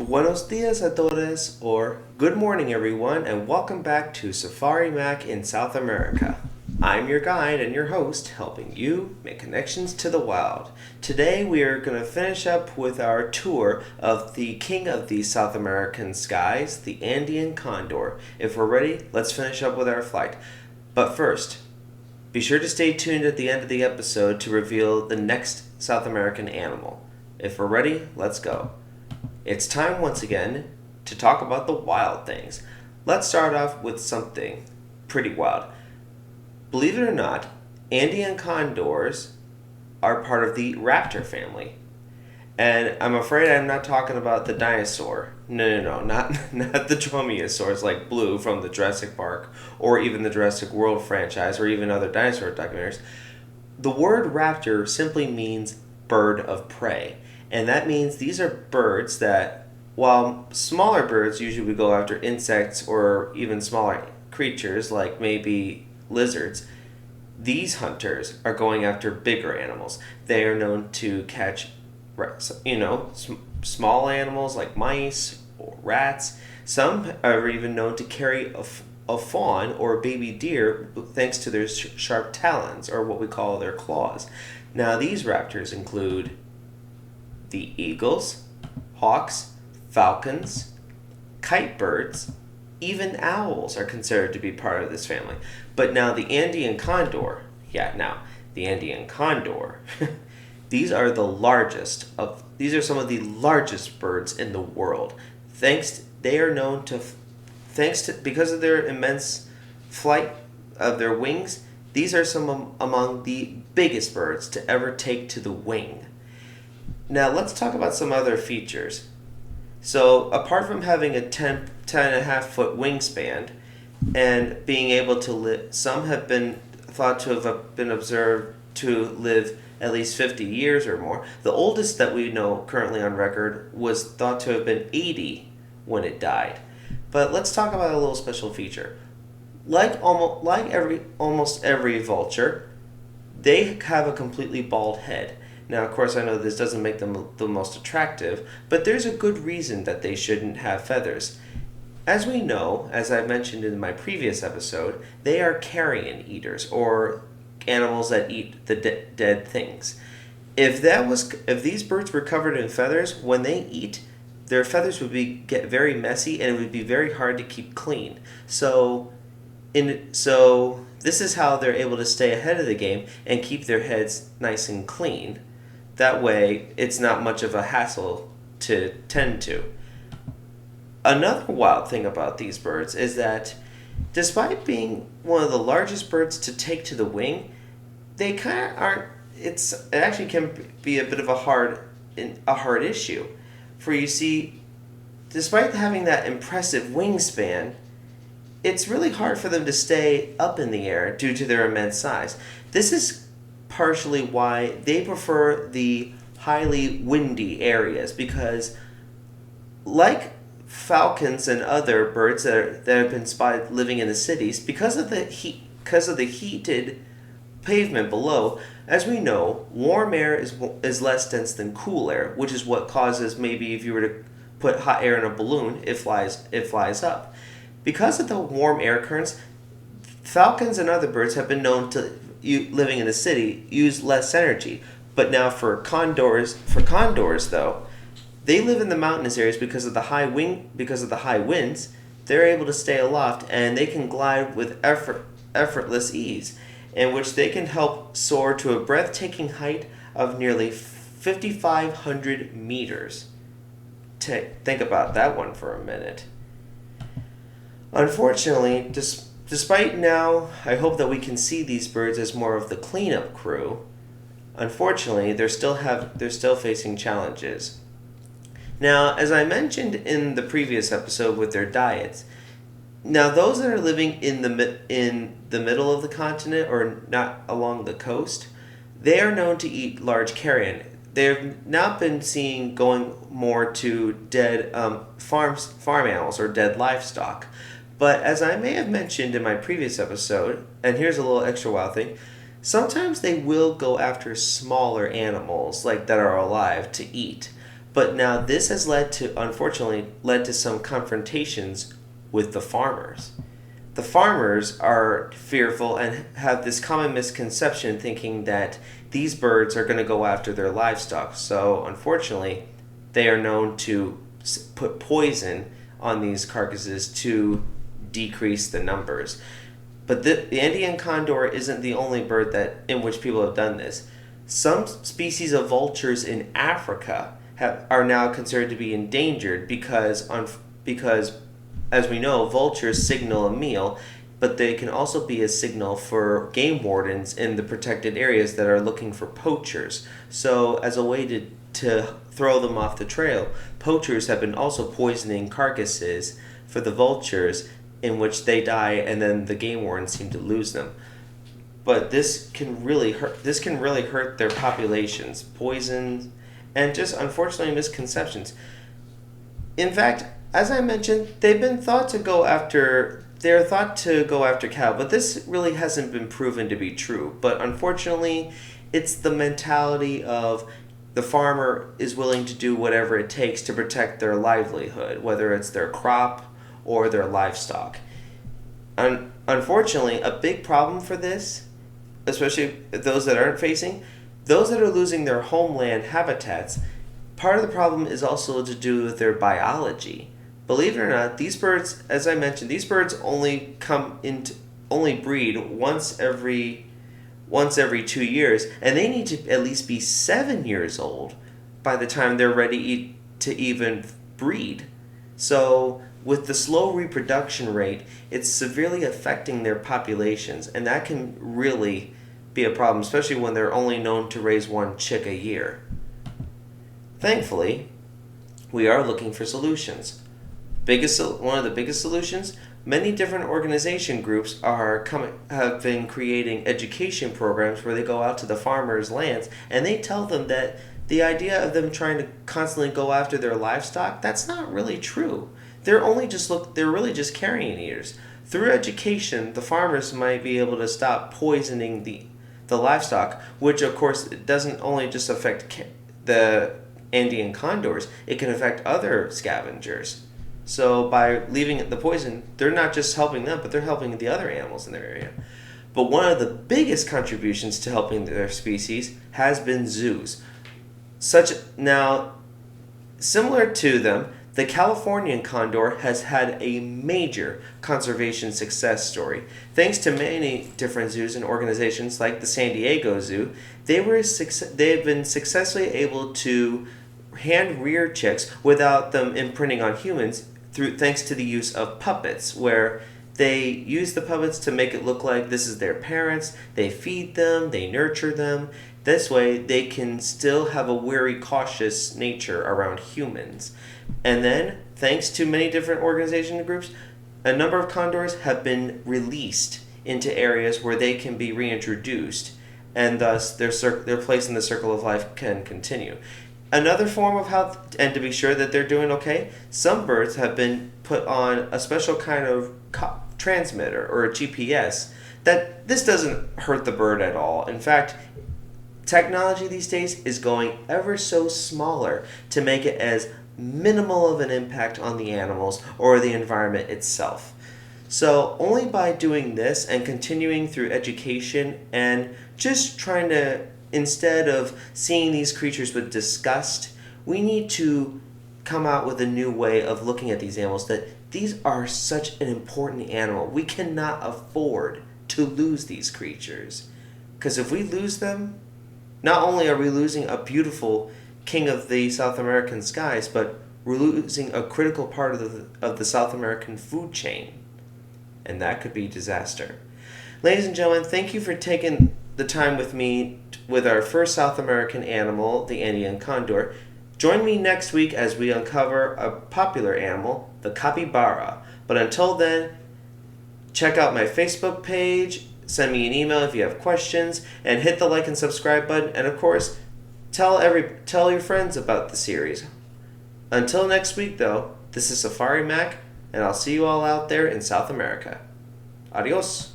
Buenos dias a todos, or good morning everyone, and welcome back to Safari Mack in South America. I'm your guide and your host, helping you make connections to the wild. Today we are going to finish up with our tour of the king of the South American skies, the Andean Condor. If we're ready, let's finish up with our flight. But first, be sure to stay tuned at the end of the episode to reveal the next South American animal. If we're ready, let's go. It's time once again to talk about the wild things. Let's start off with something pretty wild. Believe it or not, Andean condors are part of the raptor family. And I'm afraid I'm not talking about the dinosaur. No, not the dromaeosaurs like Blue from the Jurassic Park or even the Jurassic World franchise or even other dinosaur documentaries. The word raptor simply means bird of prey. And that means these are birds that, while smaller birds usually would go after insects or even smaller creatures like maybe lizards, these hunters are going after bigger animals. They are known to catch, small animals like mice or rats. Some are even known to carry a fawn or a baby deer thanks to their sharp talons, or what we call their claws. Now, these raptors include the eagles, hawks, falcons, kite birds, even owls are considered to be part of this family. But now the Andean condor, these are these are some of the largest birds in the world. Because of their immense flight of their wings, these are some among the biggest birds to ever take to the wing. Now, let's talk about some other features. So, apart from having a 10 and a half foot wingspan and being able to live, some have been thought to have been observed to live at least 50 years or more. The oldest that we know currently on record was thought to have been 80 when it died. But let's talk about a little special feature. Like almost every vulture, they have a completely bald head. Now, of course, I know this doesn't make them the most attractive, but there's a good reason that they shouldn't have feathers. As we know, as I mentioned in my previous episode, they are carrion eaters, or animals that eat the dead things. If these birds were covered in feathers, when they eat, their feathers would get very messy and it would be very hard to keep clean. So this is how they're able to stay ahead of the game and keep their heads nice and clean. That way, it's not much of a hassle to tend to. Another wild thing about these birds is that despite being one of the largest birds to take to the wing, they kind of aren't. It actually can be a bit of a hard issue. For you see, despite having that impressive wingspan, it's really hard for them to stay up in the air due to their immense size. This is partially why they prefer the highly windy areas, because like falcons and other birds that have been spotted living in the cities, because of the heated pavement below, as we know, warm air is less dense than cool air, which is what causes, maybe if you were to put hot air in a balloon, it flies up. Because of the warm air currents, falcons and other birds have been known to, living in the city, use less energy. But now for condors though, they live in the mountainous areas because of the high winds. They're able to stay aloft and they can glide with effortless ease, in which they can help soar to a breathtaking height of nearly 5,500 meters. Think about that one for a minute. Unfortunately, despite now, I hope that we can see these birds as more of the cleanup crew. Unfortunately, they're still facing challenges. Now, as I mentioned in the previous episode with their diets, now those that are living in the middle of the continent or not along the coast, they are known to eat large carrion. They've not been seen going more to dead farm animals or dead livestock. But as I may have mentioned in my previous episode, and here's a little extra wild thing, sometimes they will go after smaller animals like that are alive to eat. But now this has unfortunately, led to some confrontations with the farmers. The farmers are fearful and have this common misconception thinking that these birds are going to go after their livestock. So, unfortunately, they are known to put poison on these carcasses to decrease the numbers. But the Andean condor isn't the only bird in which people have done this. Some species of vultures in Africa are now considered to be endangered because, as we know, vultures signal a meal, but they can also be a signal for game wardens in the protected areas that are looking for poachers. So, as a way to throw them off the trail, poachers have been also poisoning carcasses for the vultures, in which they die, and then the game wardens seem to lose them. But this can really hurt their populations. Poison and just unfortunately misconceptions. In fact, as I mentioned, they're thought to go after cattle, but this really hasn't been proven to be true. But unfortunately, it's the mentality of the farmer is willing to do whatever it takes to protect their livelihood, whether it's their crop or their livestock. Unfortunately, a big problem for this, especially those that are losing their homeland habitats, part of the problem is also to do with their biology. Believe it or not, these birds, as I mentioned, only breed once every 2 years, and they need to at least be 7 years old by the time they're ready to even breed. So, with the slow reproduction rate, it's severely affecting their populations, and that can really be a problem, especially when they're only known to raise one chick a year. Thankfully, we are looking for solutions. One of the biggest solutions, many different organization groups have been creating education programs where they go out to the farmers' lands and they tell them that the idea of them trying to constantly go after their livestock, that's not really true. They're really just carrion eaters. Through education, the farmers might be able to stop poisoning the livestock, which of course doesn't only just affect the Andean condors, it can affect other scavengers. So by leaving the poison, they're not just helping them, but they're helping the other animals in their area. But one of the biggest contributions to helping their species has been zoos. Similar to them, the Californian condor has had a major conservation success story. Thanks to many different zoos and organizations like the San Diego Zoo, they have been successfully able to hand rear chicks without them imprinting on humans thanks to the use of puppets, where they use the puppets to make it look like this is their parents, they feed them, they nurture them. This way, they can still have a wary, cautious nature around humans. And then, thanks to many different organization groups, a number of condors have been released into areas where they can be reintroduced, and thus their place in the circle of life can continue. Another form of health, and to be sure that they're doing okay, some birds have been put on a special kind of transmitter or a GPS that this doesn't hurt the bird at all. In fact, technology these days is going ever so smaller to make it as minimal of an impact on the animals or the environment itself. So only by doing this and continuing through education and just trying to, instead of seeing these creatures with disgust, we need to come out with a new way of looking at these animals, that these are such an important animal. We cannot afford to lose these creatures. Because if we lose them, not only are we losing a beautiful king of the South American skies, but we're losing a critical part of the South American food chain. And that could be disaster. Ladies and gentlemen, thank you for taking the time with me with our first South American animal, the Andean condor. Join me next week as we uncover a popular animal, the capybara. But until then, check out my Facebook page, send me an email if you have questions, and hit the like and subscribe button. And of course, tell your friends about the series. Until next week, though, this is Safari Mack, and I'll see you all out there in South America. Adios.